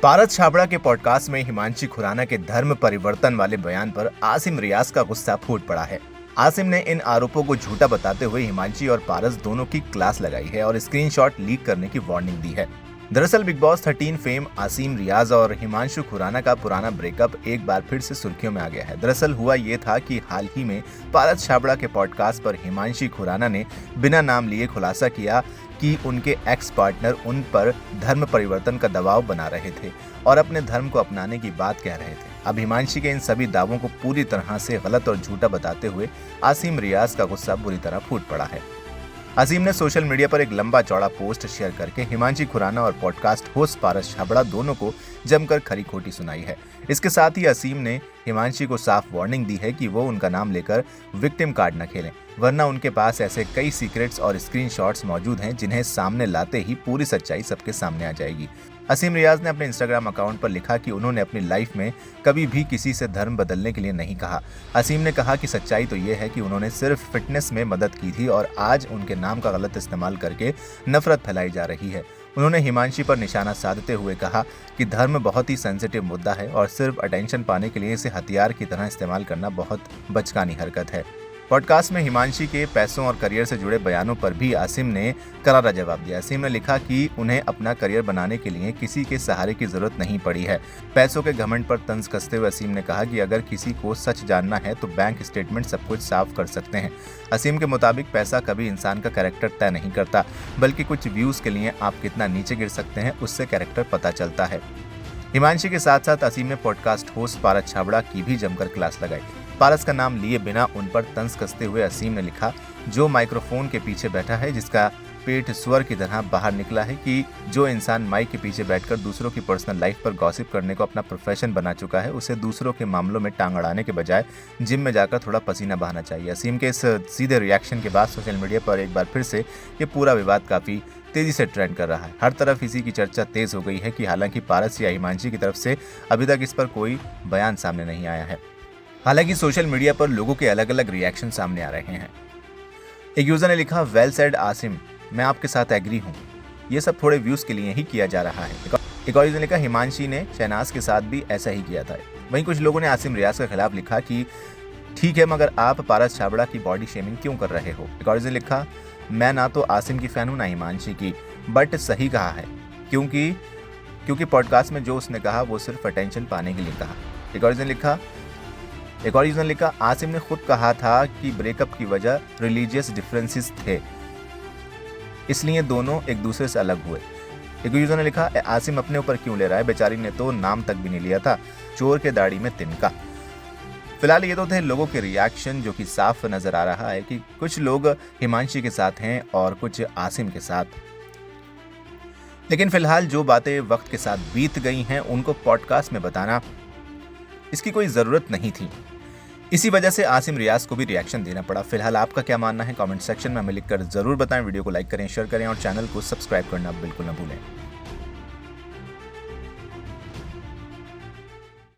पारस छाबड़ा के पॉडकास्ट में हिमांशी खुराना के धर्म परिवर्तन वाले बयान पर आसिम रियाज का गुस्सा फूट पड़ा है। आसिम ने इन आरोपों को झूठा बताते हुए हिमांशी और पारस दोनों की क्लास लगाई है और स्क्रीनशॉट लीक करने की वार्निंग दी है। दरअसल बिग बॉस 13 फेम आसिम रियाज और हिमांशु खुराना का पुराना ब्रेकअप एक बार फिर से सुर्खियों में आ गया है। दरअसल हुआ ये था कि हाल ही में पारस छाबड़ा के पॉडकास्ट पर हिमांशी खुराना ने बिना नाम लिए खुलासा किया कि उनके एक्स पार्टनर उन पर धर्म परिवर्तन का दबाव बना रहे थे और अपने धर्म को अपनाने की बात कह रहे थे। अब हिमांशी के इन सभी दावों को पूरी तरह से गलत और झूठा बताते हुए आसिम रियाज का गुस्सा बुरी तरह फूट पड़ा है। आसिम ने सोशल मीडिया पर एक लंबा चौड़ा पोस्ट शेयर करके हिमांशी खुराना और पॉडकास्ट होस्ट पारस छाबड़ा दोनों को जमकर खरी खोटी सुनाई है। इसके साथ ही आसिम ने हिमांशी को साफ वार्निंग दी है कि वो उनका नाम लेकर विक्टिम कार्ड न खेलें, वरना उनके पास ऐसे कई सीक्रेट्स और स्क्रीनशॉट्स मौजूद हैं जिन्हें सामने लाते ही पूरी सच्चाई सबके सामने आ जाएगी। आसिम रियाज ने अपने इंस्टाग्राम अकाउंट पर लिखा कि उन्होंने अपनी लाइफ में कभी भी किसी से धर्म बदलने के लिए नहीं कहा। आसिम ने कहा कि सच्चाई तो ये है कि उन्होंने सिर्फ फिटनेस में मदद की थी और आज उनके नाम का गलत इस्तेमाल करके नफरत फैलाई जा रही है। उन्होंने हिमांशी पर निशाना साधते हुए कहा कि धर्म बहुत ही सेंसिटिव मुद्दा है और सिर्फ अटेंशन पाने के लिए इसे हथियार की तरह इस्तेमाल करना बहुत बचकानी हरकत है। पॉडकास्ट में हिमांशी के पैसों और करियर से जुड़े बयानों पर भी आसिम ने करारा जवाब दिया। आसिम ने लिखा कि उन्हें अपना करियर बनाने के लिए किसी के सहारे की जरूरत नहीं पड़ी है। पैसों के घमंड पर तंज कसते हुए आसिम ने कहा कि अगर किसी को सच जानना है तो बैंक स्टेटमेंट सब कुछ साफ कर सकते हैं। आसिम के मुताबिक पैसा कभी इंसान का कैरेक्टर तय नहीं करता, बल्कि कुछ व्यूज के लिए आप कितना नीचे गिर सकते हैं उससे कैरेक्टर पता चलता है। हिमांशी के साथ साथ आसिम ने पॉडकास्ट होस्ट पारस छाबड़ा की भी जमकर क्लास लगाई। पारस का नाम लिए बिना उन पर तंज कसते हुए आसिम ने लिखा, जो माइक्रोफोन के पीछे बैठा है, जिसका पेट स्वर की तरह बाहर निकला है, कि जो इंसान माइक के पीछे बैठकर दूसरों की पर्सनल लाइफ पर गॉसिप करने को अपना प्रोफेशन बना चुका है, उसे दूसरों के मामलों में टांग अड़ाने के बजाय जिम में जाकर थोड़ा पसीना बहाना चाहिए। आसिम के इस सीधे रिएक्शन के बाद सोशल मीडिया पर एक बार फिर से ये पूरा विवाद काफी तेजी से ट्रेंड कर रहा है। हर तरफ इसी की चर्चा तेज हो गई है कि हालांकि पारस या हिमांशी की तरफ से अभी तक इस पर कोई बयान सामने नहीं आया है। हालांकि सोशल मीडिया पर लोगों के अलग अलग रिएक्शन सामने आ रहे हैं। एक यूजर ने लिखा, वेल सेड आसिम, मैं आपके साथ एग्री हूँ, ये सब थोड़े व्यूज के लिए ही किया जा रहा है। एक और यूजर ने लिखा, हिमांशी ने शहनाज के साथ भी ऐसा ही किया था। वहीं कुछ लोगों ने आसिम रियाज के खिलाफ लिखा कि ठीक है, मगर आप पारस छाबड़ा की बॉडी शेमिंग क्यों कर रहे हो। एक और यूजर ने लिखा, मैं ना तो आसिम की फैन हूँ ना हिमांशी की, बट सही कहा है क्योंकि पॉडकास्ट में जो उसने कहा वो सिर्फ अटेंशन पाने के लिए कहा। एक और यूजर ने लिखा, आसिम ने खुद कहा था कि ब्रेकअप की वजह रिलीजियस डिफरेंसेस थे, इसलिए दोनों एक दूसरे से अलग हुए। एक यूजर ने लिखा, आसिम अपने ऊपर क्यों ले रहा है, बेचारी ने तो नाम तक भी नहीं लिया था, चोर के दाढ़ी में तिनका। फिलहाल ये तो थे लोगों के रिएक्शन, जो कि साफ नजर आ रहा है कि कुछ लोग हिमांशी के साथ हैं और कुछ आसिम के साथ। लेकिन फिलहाल जो बातें वक्त के साथ बीत गई हैं उनको पॉडकास्ट में बताना, इसकी कोई जरूरत नहीं थी। इसी वजह से आसिम रियाज को भी रिएक्शन देना पड़ा। फिलहाल आपका क्या मानना है कमेंट सेक्शन में हमें लिखकर जरूर बताएं। वीडियो को लाइक करें, शेयर करें और चैनल को सब्सक्राइब करना बिल्कुल न भूलें।